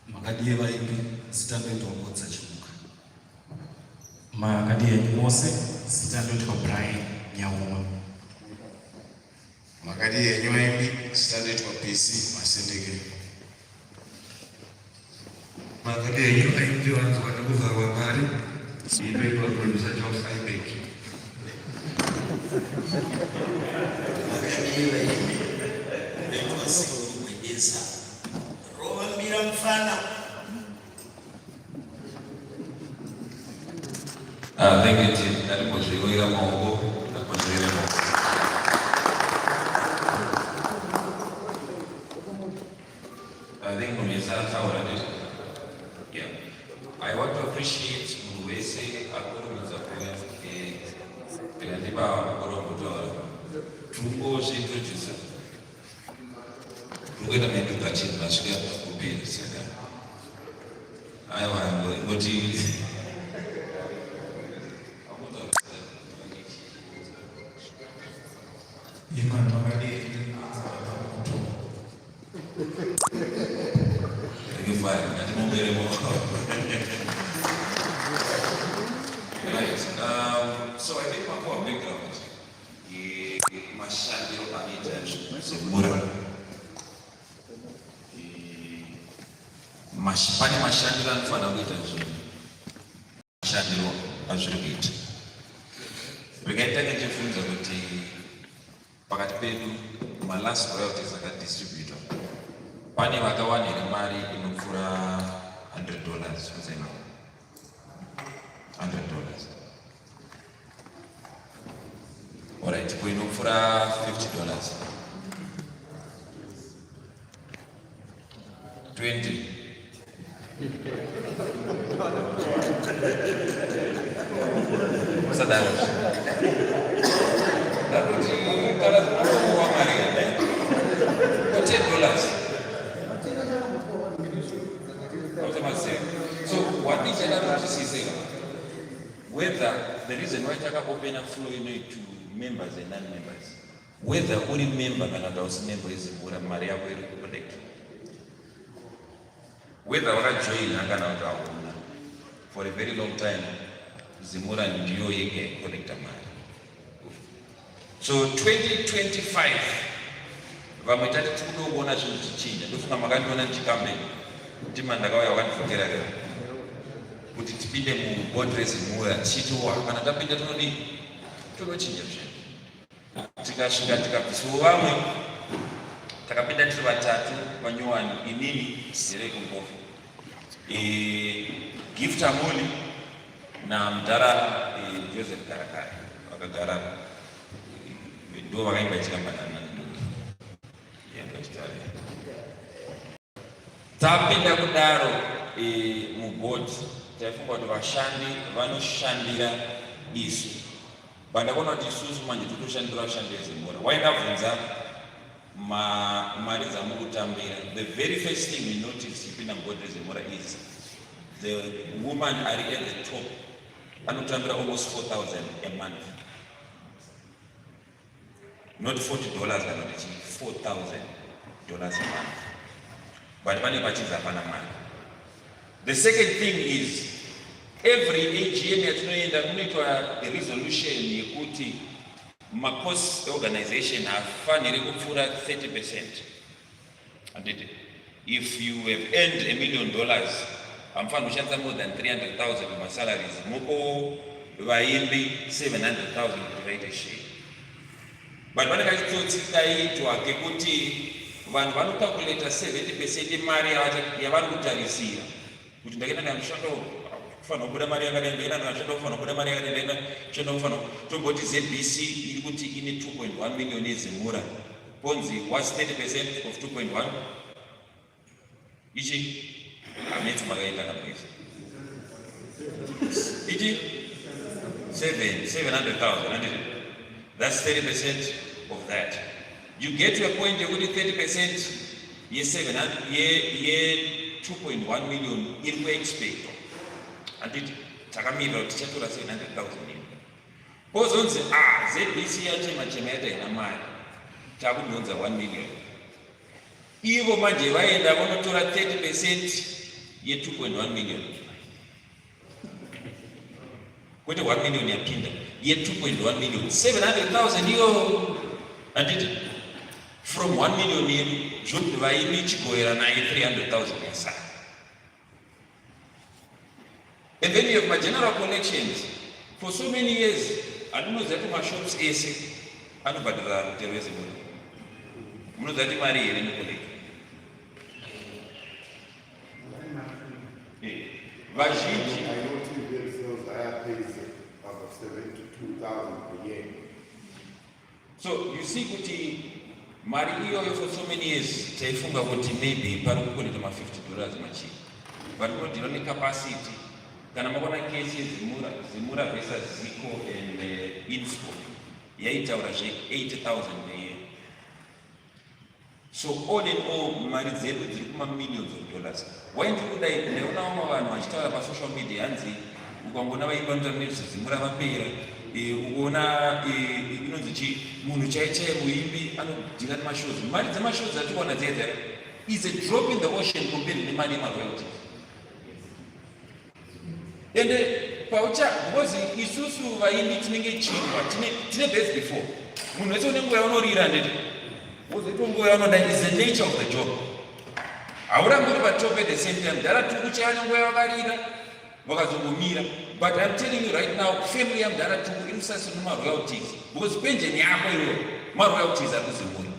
Makadie vaimbi zitandoitwa Mbodza Chimuka. Makadie Mose zitandoitwa Brian Nyauma. Makadie Nywaimbi zitandoitwa PC Masendeke. Makadie Nywaimbi wanzu watakuza wabari zitandoitwa producer Joe Saibeki. Makadie Nywaimbi naitwa Siku Mwegeza Rowa Mbira Mfana. Thank you, Chief. That was really long. That was really long. I think when you start out, yeah. I want to appreciate Mwese Akuru Zakuya Pegadiba Koromotora. Trumbo Shitusa. We're going to make a chief Mashka to be second. I want what you. Iman Makadie so I think my core background is Mashandiro Anita Zemura. Mashpani Mashandiro and Fanawita Mashandiro Azurgit. We get taken to funds of the Pakatpedu, my last royalties like a distributor. Pani Watawani and Mari in Fura $100. $100. All right, we know for $50. 20. What's that? That was $10. So what is another saying? Whether the reason why Taka open a flow to members and non-members, whether only member and adults members would have Maria will collect. Whether I join Hangana for a very long time, Zimura and Dio collect a man. So 2025, Vamitati to go on as to change. Look, Namagan and Chikambe, Timandagawa, one for Terra. Put it be the board dressing more and see to work, and I don't need to go change. Tikashika Suami, Takapita Trivatatu, Manuan, Inini, Serekumbo. A gift Amoli, Namdara, Joseph Karakari, or Gara. We do a right by Champagne. Tapinda Kudaro, a Mubot, therefore, Vashandi, Vanushandira, Isu. But I want to use money to do Shandra more. Why not? Mariza Mugutambira. The very first thing we notice in Bodrezimora is the woman are at the top. Anutambira almost 4,000 a month. Not $40, but not $4,000 a month. But money matches up on a month. The second thing is every AGM at the resolution Yekuti Makos organization have funded 30%. And if you have earned $1 million, I'm funding more than 300,000 of my salaries. Moko Vaimbi 700,000 to write a share. But when I told Sitai to a Kekuti, one calculate 70% Maria Yavan which they can show for Maria and for Maria to go to ZBC, you would take in 2.1 million is in Mura. Ponzi was 30% of 2.1. Ichi, I made my place. Ichi, 700,000. That's 30% of that. You get to a point where 30%, yes, 2.1 million in way expect. And it Takamira to 700,000. Pose on the ZBC Machemeta in a mile. Tabu 1 million. ivo manje vaenda vanotora 30% ye 2.1 million kwete 1 million yapinda ye 2.1 million 700,000 iyo anditi from 1 million yedu zvokuti vaimi chigoera naye 300,000 yasara. And then you have my general collections. For so many years, I don't know that my shops ese anobhadhira terrorism. Munozati mari here inokoleka. Vazhinji I know TV sales I pays about 72,000 per year. So you see kuti mari iyoyo for so many years taifunga kuti maybe pari kukoneta $50 machii. But kunodhira necapacity. Kana makona kesi Zimura versus Zico and Inspo yaitaura $80,000 per year. So all in all mari dzedu dziri kuma millions of dollars. Why ndikudai ndaona vamwe vanhu vachitaura pasocial media hanzi ukangona vaimbanza nezve Zimura vapera uona inonzi chi munhu chaichai muimbi anodhira nemashows. Mari dzemashows dzatikuona dzedza is a drop in the ocean compared nemari yemaroyalties. Ende paucha because isusu vaimbi tinenge chingwa tine best before munhu wese une nguva yaunorira ndeti wozoita nguva yaunoda is the nature of the job. Haurambori patop at the same time dara tiri kuchanya nguva yavakarira vakazongomira. But I'm telling you right now family yam dara tiri inosasira nemaroyalties because pension yako iwe maroyalties ari kuzimura.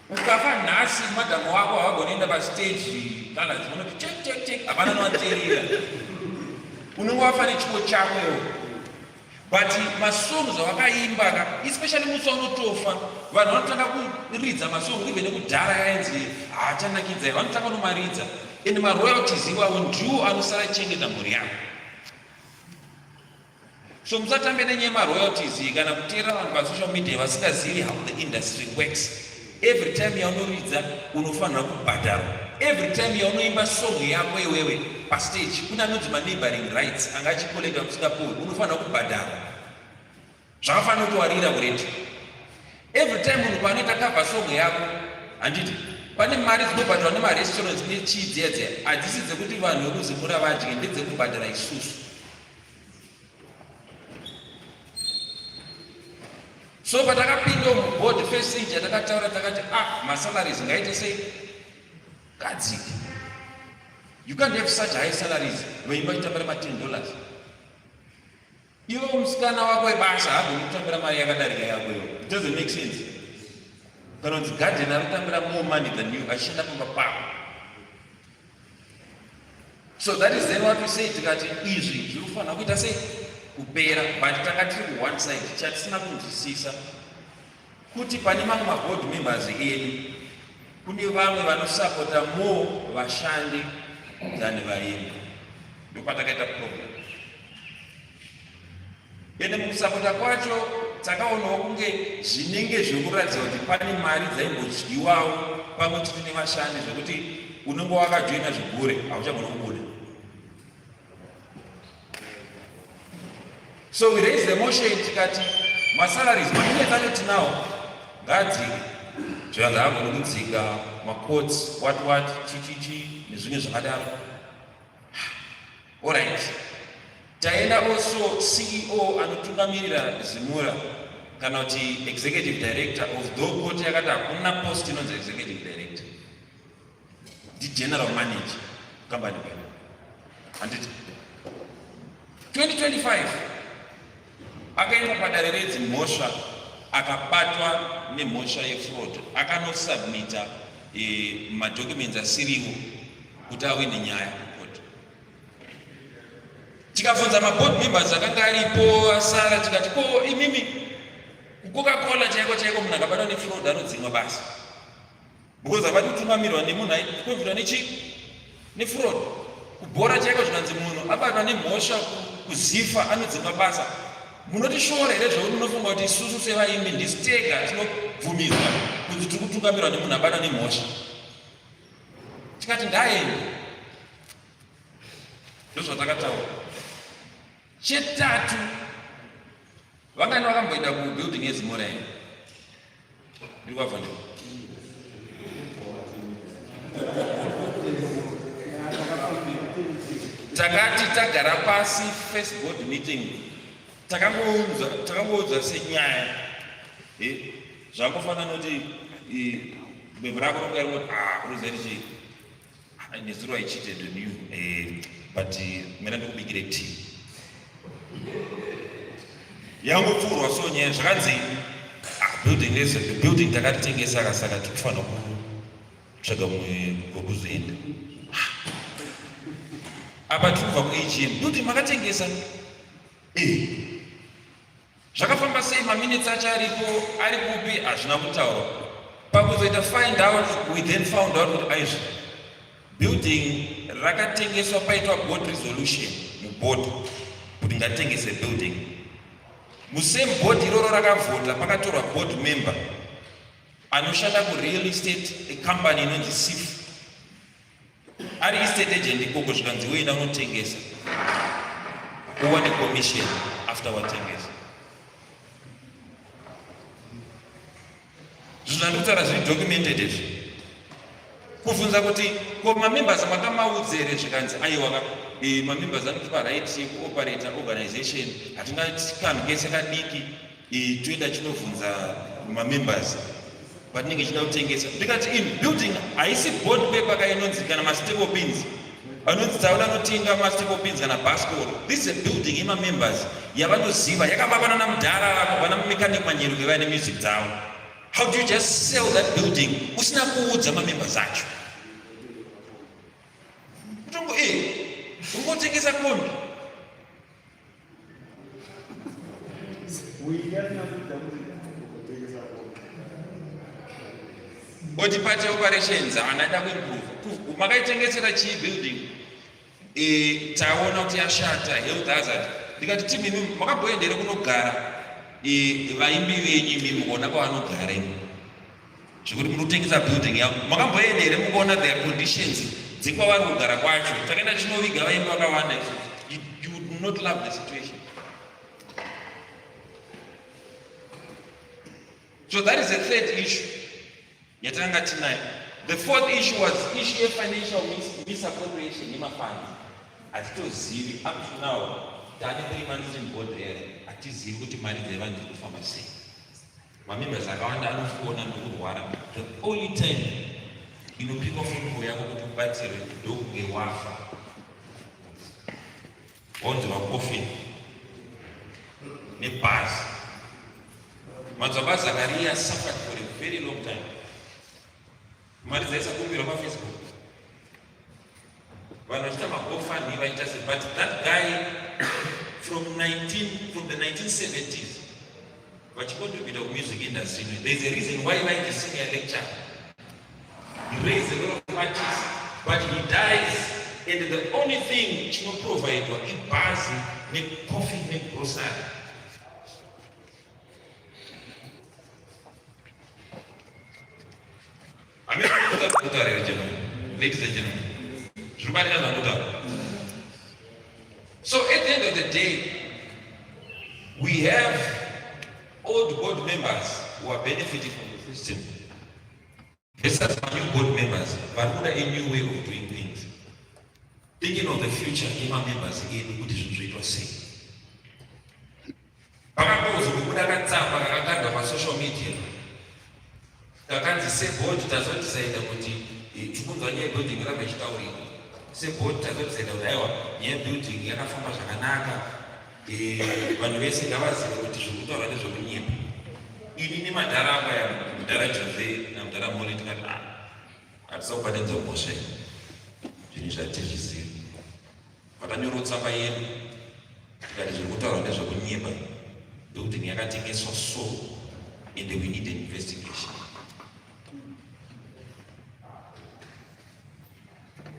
Ukafa nhasi madhamu wako havagonoenda pastage kana dzimonoti check hapana novateerera unenge wafa nechipo chako iwo. But masongs awakaimba especially musi waunotofa vanhu vanotanga kuridza masongs ive nekudhara yainzi haachanakidza vanotanga nomaridza and maroyalties iwawo ndiwo anosara chengeta mhuri yako. So musatambe nenyaya yemaroyalties kana kuteera vanhu pasocial media vasingazivi how the industry works. Every time yaunoridza unofanira kubhadharwa. Every time yaunoimba song yako iwewe pastage kuna anonzi maneighboring rights anga achikoleka musingapori unofanira kubhadharwa zvakafanira kutowarira kuretu. Every time munhu paanoita cover song yako handiti pane mari dzinobhadharwa nemarestaurants nechii dzedze hadzisi dzekuti vanhu vekuzimura vadye ndedzekubhadhara isusu. So patakapinda muboard first thing yatakataura takati masalaries ngaite sei kadzike. You can't have such high salaries vaimba chitambira $10. Iwe musikana wako webasa hagoni kutambira mari yakadarika yako iwe. It doesn't make sense. Kana kuti garden arikutambira more money than you achishanda pamba pako. So that is then what we say tikati izvi zvinofanira kuita sei kupera. But tanga tiri one side chatisina kunzwisisa kuti pane mamwe maboard members edu kune vamwe vanosapota more vashandi than vaimbi. Ndopatakaita problem. Ende mukusapota kwacho takaonawo kunge zvinenge zvekuratidza kuti pane mari dzaimbodyiwawo pamwe chete nevashandi zvekuti unenge wakajoina zvigure hauchagona kubuda. So we raised the motion tikati masalaries matinenge tacho tinawo ngadzike zvanga hagona kudzika macourts what chichichi nezvimwe zvakadaro. Alright. Taenda also CEO anotungamirira Zimura kana kuti executive director of the court yakati hakuna post inonzi executive director. Ndi general manager company kwedu. Handiti 2025 akaenda padare redzimhosva akabatwa nemhosva yefraud akanosubmita madocuments asiriwo kuti awine nyaya kucourt. Tikabvunza maboard members akanga aripo asara tikati ko imimi Coca-Cola chaiko munhu akabatwa nefraud anodzimwa basa because havadi kutungamirwa nemunhu aikonzerwa nefraud. Kubhora chaiko zvikanzi munhu abatwa nemhosva kuzifa anodzimwa basa. Munoti shora here zvokuti munofunga kuti isusu sevaimbi ndisi tega tinobvumirwa kuti tiri kutungamirwa nemunhu abatwa nemhosva. Tikati ndaende ndozvatakataura. Chetatu vangani vakamboenda kubuilding yeZimura here ndiri kwabva ndiko takati tagara pasi first board meeting takangoudza senyaya zvakufanana kuti bembe rako rongairoti kuruzerichi nezuro I cheated on you but mena ndikubikire tea yangopfurwa so nyaya zvakanzi building takatitengesa saka tikufanira kutsvaga mumwe wekuzoenda apa tikubva kuagm building makatengesa zvakafamba sei maminutes acho aripo ari kupi hazvina kutaurwa pakuzoita find out we then found out kuti aizvo building rakatengeswa paitwa board resolution muboard kuti ngatengese building musame board iroro rakavhota pakatorwa board member anoshanda kureal estate company inonzi SIF ari estate agent ikoko zvikanzi weina unotengesa uwane commission after watengesa zvinandikutaura zviri documented izvi kubvunza kuti ko mamembers makamaudzere zvikanzi aiwa mamembers anotipa right yekuoperata organization hatingakamhike sekadiki toenda chinovhunza mamembers patinenge chida kutengesa ndikati in building haisi board paper kainonzi kana mastaple pins anonzi tauda notenga mastaple pins kana basketball. This is a building yemamembers yavanoziva yakavakana namudhara kubva namumechanic manyeruke vaine music dzavo. How do you just sell that building usina kuudza mamembers acho? Kutongo ungotengesa kombi oti pati operations anada kuimprove makaitengesera chii building taona kuti yashata health hazard ndikati timimi makabhoendere kunogara vaimbi venyu imi mukuona kwavanogara imi zvekuti munotengesa building yavo makamboendere mukuona their conditions dzekwavari kugara kwacho takaenda chinoviga vaimbi vakawanda you would not love the situation. So that is the third issue yatanga tinayo. The fourth issue was issue of financial misappropriation yemafunds. Hatitozivi up to now tane 3 months in board here hatizivi kuti mari dzevanhu dziri kufamba sei. Mamembers akawanda anokuona nokurwara. The only time inopika phone yako kuti ubatsirwe ndokunge wafa wanzi wacoffin nebhasi. Madzibaba Zakaria suffered for a very long time. Mari dzaisakumbirwa paFacebook vanhu vachita magofani vaita se, but that guy from the 1970s vachicontribute music industry. There is a reason why he is a senior lecturer. He raised a lot of artists, but he dies, and the only thing he will provide is bars, make coffee, make grocery. Ladies and gentlemen, so at the end of the day, we have old board members who are benefiting from the system. These are new board members, but who are a new way of doing things. Thinking of the future, Ima members again, what is it was saying. Social media. Kakanzi seboard tazotisaida kuti chikunzwa nye building ramechitaurira seboard tazotisaida kuti aiwa nye building yakafamba zvakanaka vanhu vese ngavazive kuti zvokutaura nezvokunyika. Ini nemadhara akaya mudhara Jose namudhara Moli tikati hatisakubatanidza kumbosva zvinhu zvatizviziva vakanyora tsamba yedu tikati zviri kutaura nezvokunyika building yakatengeswa so and we need an investigation.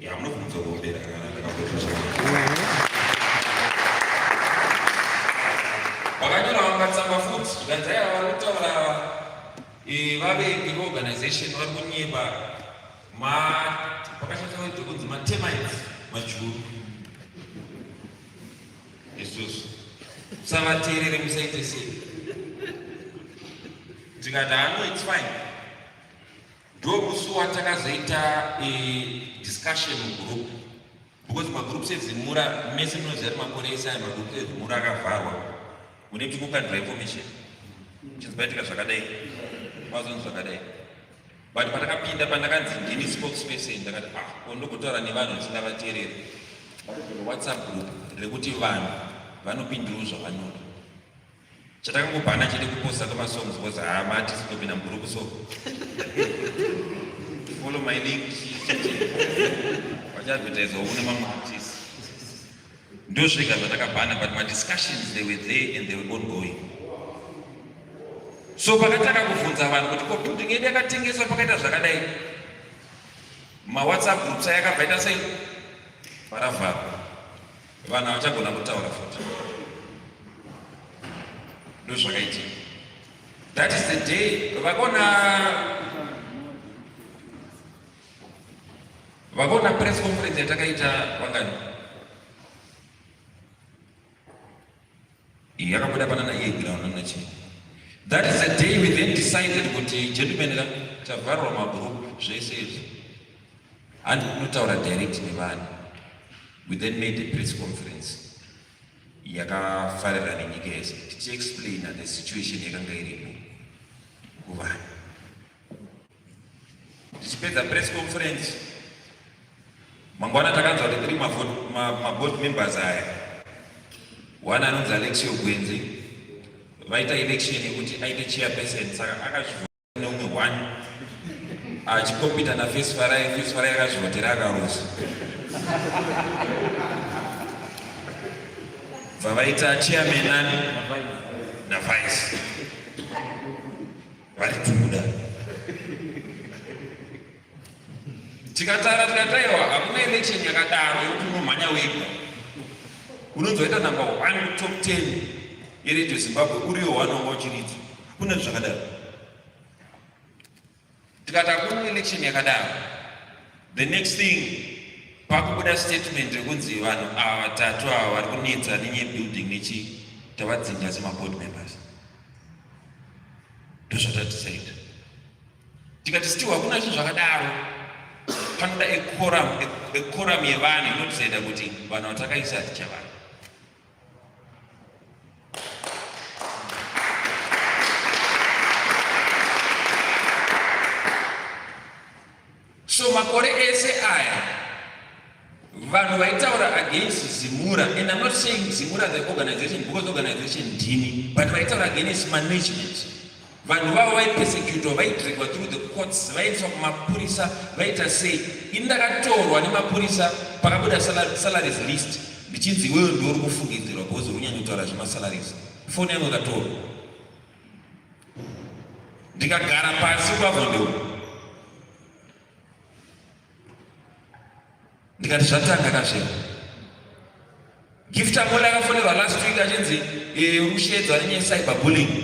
I'm not going to go there. Wakanyora wangatsamba futhi kanzaya warutaura vabe organization vari kunyeba pakashata kuti kunzi termites majuru isusu savateerere musaite sei tikati it's fine ndokusuwa takazoita discussion group because magroups edzimura mese munoziva kuti makore ese aya magroups edzimura akavharwa mune kuti mukandira information chizibaitika zvakadai mazoni zvakadai but patakapinda pandakanzi ndini spokesperson ndakati ndogotaura nevanhu ndisingavateereri whatsapp group rekuti vanhu vanopindirawo zvavanoda chatakangobhana chete kuposta kwamasongs because hamati sinopinda mugroup so follow my link vachiadvertise une mamwe artists ndozvega zvatakabhana but my discussions they were there and they were ongoing. So pakataka kuvhunza vanhu kuti computing yedu yakatengeswa pakaita zvakadai mawhatsapp groups ayakabvaita sei paravharwa vanhu havachagona kutaura futi ndozvakaitika. That is the day vakona press conference yatakaita vangani yakabuda pana nayeground nachii. That is the day we then decided kuti gentlemen tavharwa magroup zvese izvi handi kunotaura direct nevanhu. We then made a press conference yakafarira nenyika yese tichiexplaina the situation yakanga iripo kuvanhu. Tichipedza press conference mangwana takanzwa kuti tiri maboard members aya one anonzi Alexio Gwenzi vaita election yekuti aite chairperson saka akazvivotera neumwe one achikompita naFirst Farai akazvivotera akarusa vavaita chairman na vice vari tubuda tikataiwa hakuna election yakadaro yekuti unomhanya wega unonzoita number 1 top 10 yeredio Zimbabwe uriyo wanonga uchiridza. Hakuna zvakadaro. Tikati hakuna election yakadaro, the next thing pakubuda statement yekunzi vanhu ava vatatu ava vari kunetsa nebuilding nechi tavadzinga semaboard members. Ndozvatatisaita tikati still hakuna chinhu zvakadaro, panoda ekoram yevanhu inotisaida kuti vanhu vatakaisa tichavanhu. So makore ese aya vanhu vaitaura against Zimura, and I'm not saying Zimura the organization because organization ndini, but vaitaura against management. Vanhu vavo vaipersecutwa, vaidrigwa through the courts, vaiswa kumapurisa, vaita sei indakatorwa nemapurisa pakabuda salaries list ndichinzi wewe ndio uri kufungidzirwa because unyanya kutaura zvemasalaries. Foni yangu ikatorwa ndikagara pasi kwavondeu ndikati zvatanga kazvero. Gift amole akafonerwa last week achinzi rushedzwa necyberbullying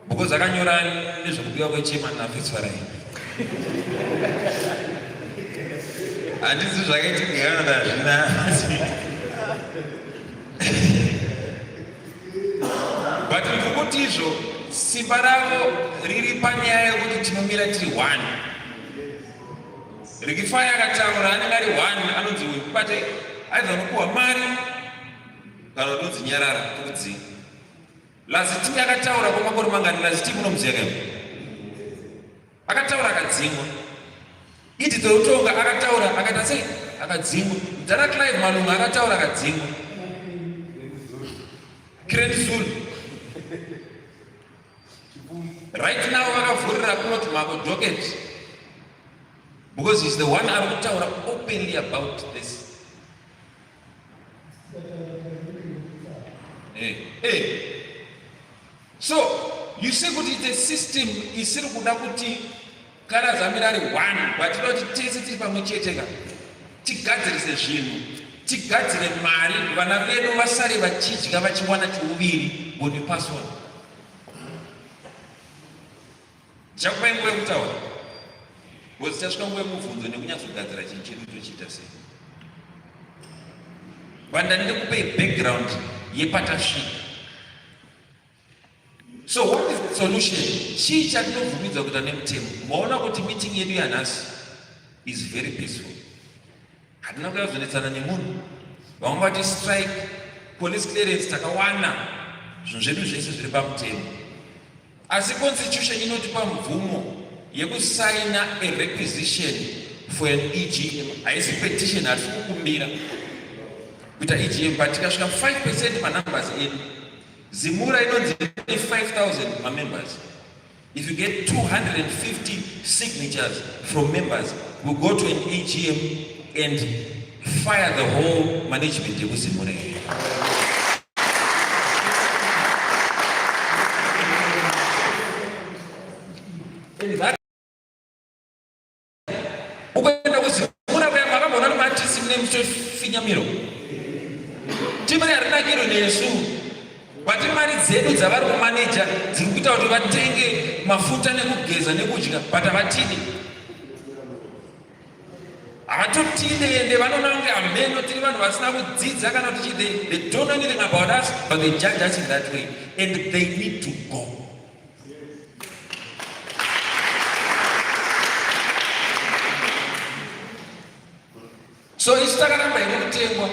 because akanyora nezvekubiwa kwechairman naFirst Farai. Handisi zvakaitika kana zvina but ndikuti izvo simba ravo riri panyaya yekuti tinomira tiri one. Rikifaya akataura anenge ari one anonzi bate aidha unopuhwa mari kana unonzi nyarara kuti laziti akataura kwamakore mangani laziti munomuziya kai akataura akadzingwa iti dzeutonga akataura akaita sei akadzingwa Dara Clive Malunga akataura akadzingwa Krenzul right now vakavhurira kunoti Mako Joket because he's the one arikutaura openly about this. So you say kuti the system isiri kuda kuti kana zamira ari one but tinoti tese tiri pamwe chete ka tigadzirise zvinhu tigadzire mari vana vedu vasare vachidya vachiwana chiuviri body person. Chakupai nguva yekutaura because tichasvika nguva yemubvunzo nekunyatsogadzira chinhu chedu tochiita sei. Vanda ndikupe background yepatasvika. So what is the solution? Chii chatinovhumidza kuita nemutemo. Maona kuti meeting yedu yanhasi is very peaceful. Hatina kuyazonetsana nemunhu. Vamwe vati strike, police clearance takawana. Zvinhu zvedu zvese zviri pamutemo. Asi constitution inotipa mvumo yekusaina a requisition for an EGM. Haisi petition, hatisi kukumbira kuita EGM, but tikasvika 5% manumbers edu. Zimura inonzi 5,000 members. If you get 250 signatures from members, we'll go to an EGM and fire the whole management of Zimura. And that ukaenda kuzimura kuya makambona kuti matisi mune muchofinyamiro. Timari harina kiro nesu. Vati mari dzedu dzavari kumaneja dziri kuita kuti vatenge mafuta nekugeza nekudya, but havatidi. Havatotide ende vanoona kunge hameno tiri vanhu vasina kudzidza kana kuti they don't know anything about us, but they judge us in that way, and they need to go. So isu takaramba ine kutengwa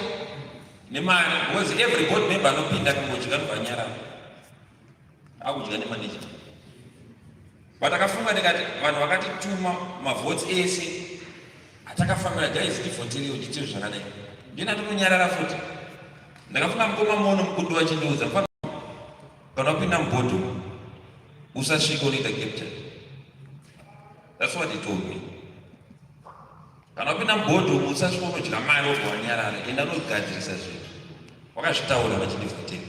nemari, because every board member anopinda kungodya nobvanyara akudya nemanagement. But akafunga ndikati vanhu vakatituma mavotes ese atakafambira guys tivhoteriwo nditiro zvakadai. Ndina ndinonyarara futi. Ndakafunga mukoma muono mukundu wachindiudza kana upinda mubhodho usasvika unoita capture. That's what he told me. Kana upinda mubhodho usasvika unodya mari wobva wanyarara, enda unogadzirisa zvinhu. Wakazvitaura vachindivhotera.